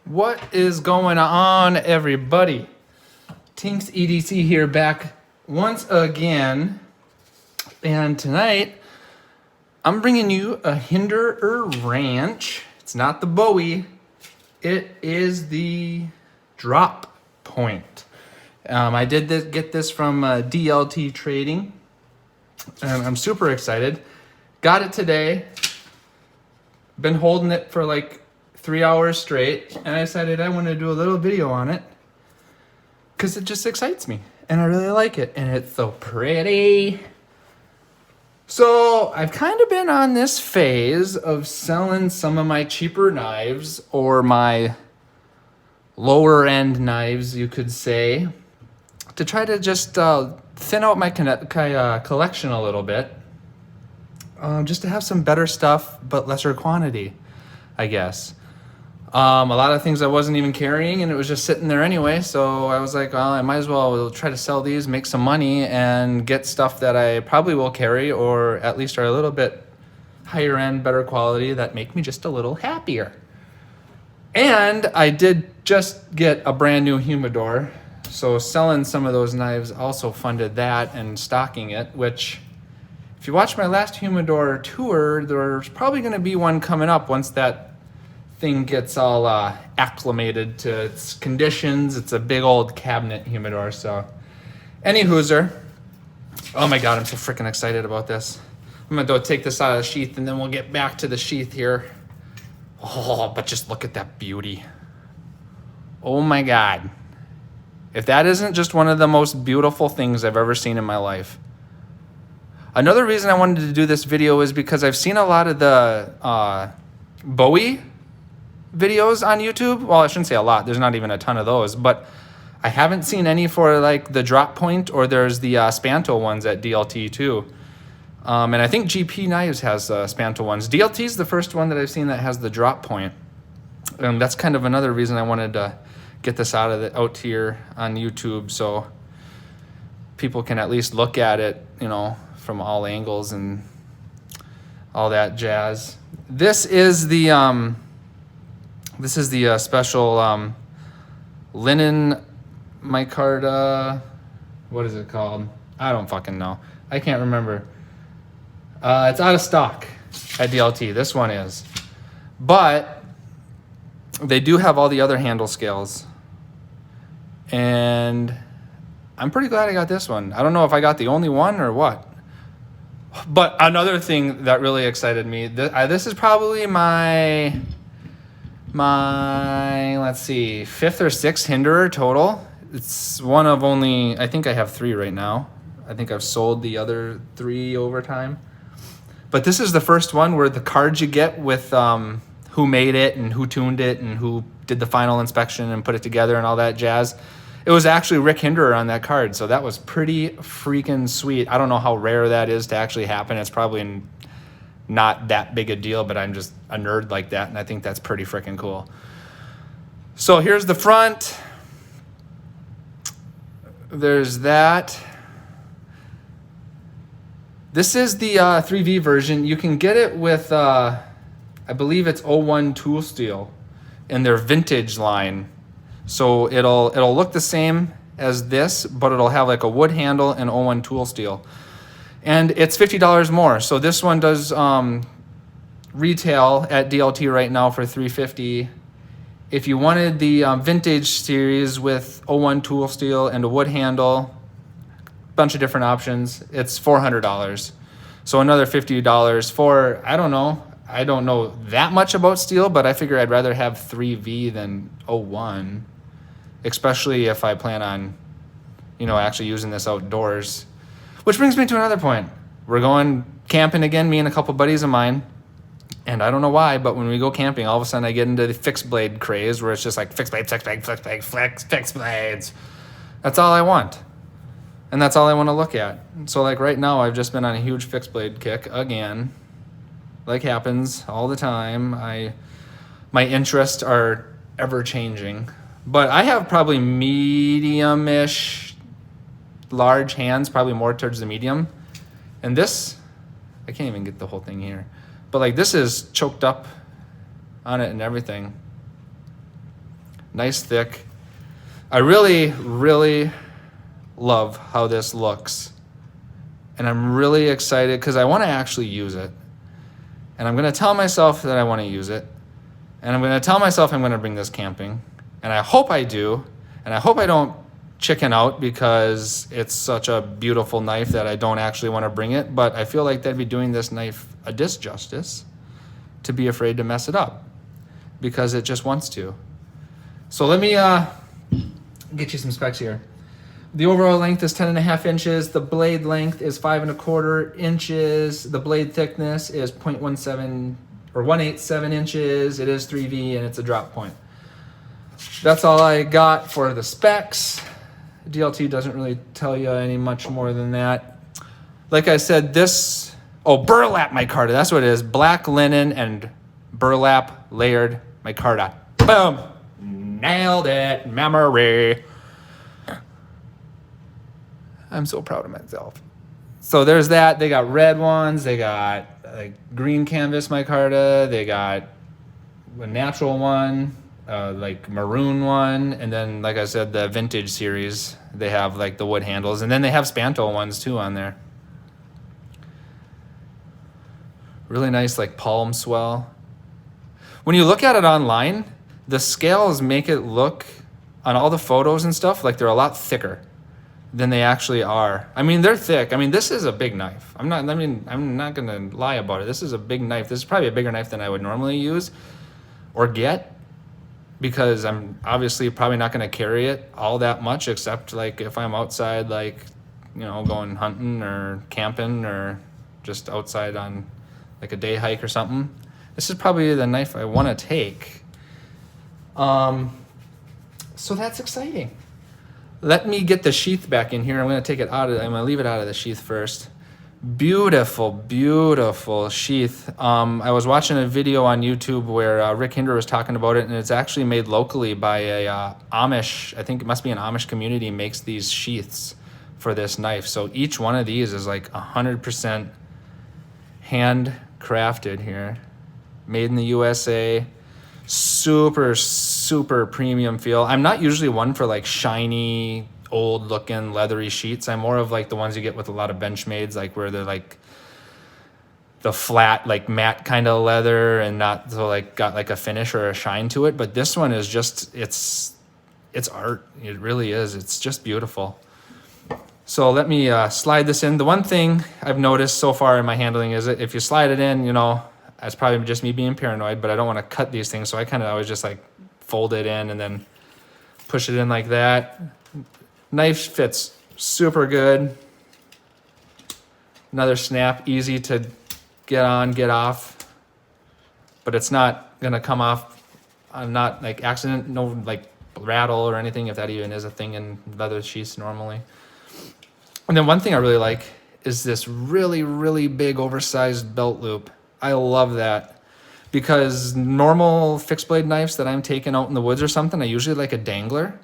What is going on, everybody? Tinks EDC here, back once again. And tonight, I'm bringing you a Hinder Ranch. It's not the Bowie. It is the Drop Point. I did get this from DLT Trading. And I'm super excited. Got it today. Been holding it for like 3 hours straight, and I decided I want to do a little video on it because it just excites me and I really like it and it's so pretty. So I've kind of been on this phase of selling some of my cheaper knives, or my lower end knives you could say, to try to just thin out my collection a little bit, just to have some better stuff but lesser quantity, I guess. A lot of things I wasn't even carrying, and it was just sitting there anyway. So I was like, well, I might as well try to sell these, make some money, and get stuff that I probably will carry, or at least are a little bit higher end, better quality, that make me just a little happier. And I did just get a brand new humidor. So selling some of those knives also funded that, and stocking it, which, if you watch my last humidor tour, there's probably going to be one coming up once that thing gets all acclimated to its conditions. It's a big old cabinet humidor. So any hooser. Oh my God, I'm so freaking excited about this. I'm gonna go take this out of the sheath and then we'll get back to the sheath here. Oh, but just look at that beauty. Oh my God. If that isn't just one of the most beautiful things I've ever seen in my life. Another reason I wanted to do this video is because I've seen a lot of the Bowie videos on YouTube. Well, I shouldn't say a lot. There's not even a ton of those, but I haven't seen any for like the Drop Point, or there's the Spanto ones at DLT too. And I think GP Knives has Spanto ones. DLT is the first one that I've seen that has the Drop Point. And that's kind of another reason I wanted to get this out here on YouTube, so people can at least look at it, you know, from all angles and all that jazz. This is the special linen micarta. What is it called? I don't fucking know. I can't remember. It's out of stock at DLT. This one is. But they do have all the other handle scales. And I'm pretty glad I got this one. I don't know if I got the only one or what. But another thing that really excited me, this is probably my let's see, 5th or 6th Hinderer total. It's one of only, I think I have 3 right now. I think I've sold the other 3 over time. But this is the first one where the cards you get with who made it and who tuned it and who did the final inspection and put it together and all that jazz. It was actually Rick Hinderer on that card, so that was pretty freaking sweet. I don't know how rare that is to actually happen. It's probably not that big a deal, but I'm just a nerd like that, and I think that's pretty freaking cool. So here's the front. There's that. This is the 3V version. You can get it with, I believe it's 01 tool steel in their vintage line. So it'll look the same as this, but it'll have like a wood handle and 01 tool steel. And it's $50 more. So this one does retail at DLT right now for $350. If you wanted the vintage series with 01 tool steel and a wood handle, bunch of different options, it's $400. So another $50 for, I don't know that much about steel, but I figure I'd rather have 3V than 01, especially if I plan on, you know, actually using this outdoors. Which brings me to another point. We're going camping again, me and a couple buddies of mine. And I don't know why, but when we go camping, all of a sudden I get into the fixed blade craze, where it's just like fixed blade, fixed blades. That's all I want. And that's all I want to look at. So like right now, I've just been on a huge fixed blade kick again. Like happens all the time. My interests are ever changing. But I have probably medium-ish large hands, probably more towards the medium. And this, I can't even get the whole thing here. But like this is choked up on it and everything. Nice thick. I really, really love how this looks. And I'm really excited because I want to actually use it. And I'm going to tell myself that I want to use it. And I'm going to tell myself I'm going to bring this camping. And I hope I do. And I hope I don't chicken out because it's such a beautiful knife that I don't actually want to bring it. But I feel like that'd be doing this knife a disjustice to be afraid to mess it up because it just wants to. So let me get you some specs here. The overall length is 10.5 inches. The blade length is 5.25 inches. The blade thickness is 0.17 or 187 inches. It is 3V and it's a drop point. That's all I got for the specs. DLT doesn't really tell you any much more than that. Like I said, burlap micarta. That's what it is. Black linen and burlap layered micarta. Boom. Nailed it. Memory. I'm so proud of myself. So there's that. They got red ones. They got like green canvas micarta. They got a natural one, like maroon one. And then, like I said, the vintage series, they have like the wood handles. And then they have Spanto ones too on there. Really nice like palm swell. When you look at it online, the scales make it look, on all the photos and stuff, like they're a lot thicker than they actually are. I mean, they're thick. I mean, this is a big knife. I'm not gonna lie about it. This is a big knife. This is probably a bigger knife than I would normally use or get, because I'm obviously probably not gonna carry it all that much, except like if I'm outside, like, you know, going hunting or camping or just outside on like a day hike or something. This is probably the knife I wanna take. So that's exciting. Let me get the sheath back in here. I'm going to leave it out of the sheath first. Beautiful, beautiful sheath. I was watching a video on YouTube where Rick Hinder was talking about it, and it's actually made locally by a Amish, I think it must be an Amish community, makes these sheaths for this knife. So each one of these is like 100% handcrafted here. Made in the USA. Super, super premium feel. I'm not usually one for like shiny, old looking leathery sheets. I'm more of like the ones you get with a lot of Benchmades, like where they're like the flat, like matte kind of leather and not so like got like a finish or a shine to it. But this one is just, it's art. It really is. It's just beautiful. So let me slide this in. The one thing I've noticed so far in my handling is that if you slide it in, you know, that's probably just me being paranoid, but I don't want to cut these things. So I kind of always just like fold it in and then push it in like that. Knife fits super good. Another snap, easy to get on, get off, but it's not going to come off. I'm not like accident, no like rattle or anything, if that even is a thing in leather sheaths normally. And then one thing I really like is this really, really big oversized belt loop. I love that, because normal fixed blade knives that I'm taking out in the woods or something, I usually like a dangler,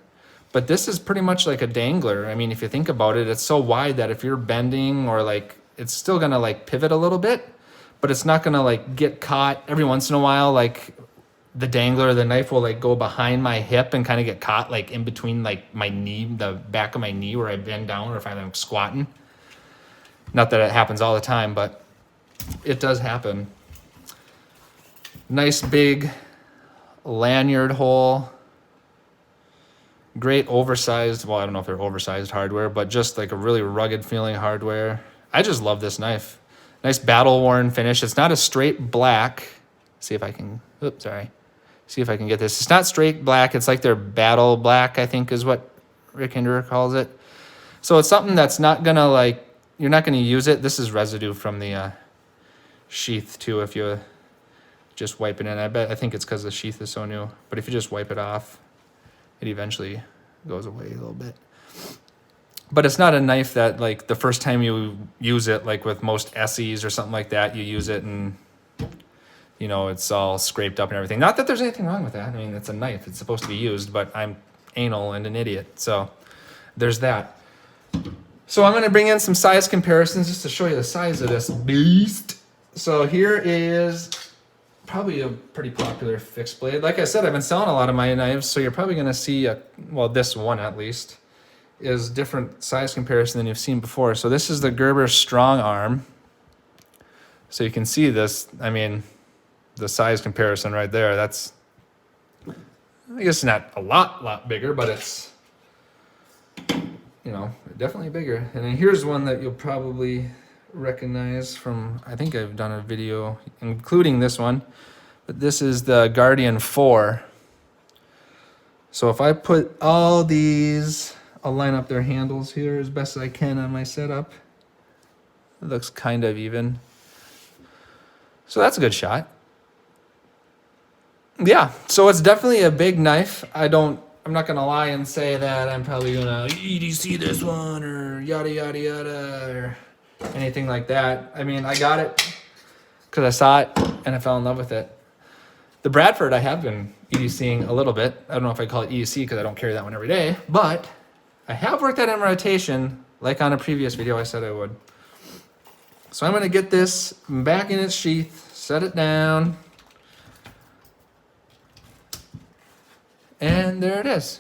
but this is pretty much like a dangler. I mean, if you think about it, it's so wide that if you're bending or like, it's still gonna like pivot a little bit, but it's not gonna like get caught every once in a while. Like the dangler, the knife will like go behind my hip and kind of get caught like in between like my knee, the back of my knee where I bend down, or if I'm squatting. Not that it happens all the time, but it does happen. Nice big lanyard hole. Great oversized, well, I don't know if they're oversized hardware, but just like a really rugged feeling hardware. I just love this knife. Nice battle worn finish. It's not a straight black. See if I can, see if I can get this. It's not straight black. It's like their battle black, I think is what Rick Hinder calls it. So it's something that's not gonna like, you're not gonna use it. This is residue from the sheath too, if you just wipe it in. I think it's because the sheath is so new, but if you just wipe it off, it eventually goes away a little bit. But it's not a knife that like the first time you use it, like with most SEs or something like that, you use it and you know, it's all scraped up and everything. Not that there's anything wrong with that. I mean, it's a knife, it's supposed to be used, but I'm anal and an idiot. So there's that. So I'm gonna bring in some size comparisons just to show you the size of this beast. So here is probably a pretty popular fixed blade. Like I said, I've been selling a lot of my knives, so you're probably gonna see well, this one at least is different size comparison than you've seen before. So this is the Gerber Strong Arm. So you can see this, I mean, the size comparison right there. That's, I guess not a lot bigger, but it's, you know, definitely bigger. And then here's one that you'll probably recognize from, I think I've done a video including this one, but this is the Guardian 4. So if I put all these, I'll line up their handles here as best as I can on my setup. It looks kind of even. So that's a good shot. Yeah, so it's definitely a big knife. I'm not gonna lie and say that I'm probably gonna EDC this one or yada yada yada or anything like that. I mean, I got it because I saw it and I fell in love with it. The Bradford I have been EDCing a little bit. I don't know if I call it EDC because I don't carry that one every day, but I have worked that in rotation like on a previous video I said I would. So I'm gonna get this back in its sheath, set it down, and there it is.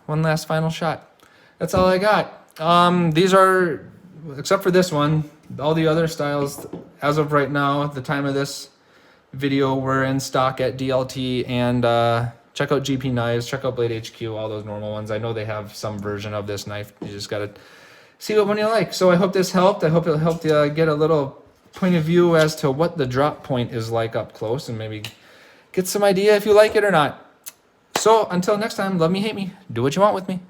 One last final shot. That's all I got. These are, except for this one, all the other styles, as of right now, at the time of this video, were in stock at DLT, and check out GP Knives, check out Blade HQ, all those normal ones. I know they have some version of this knife. You just gotta see what one you like. So I hope this helped. I hope it helped you get a little point of view as to what the drop point is like up close, and maybe get some idea if you like it or not. So until next time, love me, hate me, do what you want with me.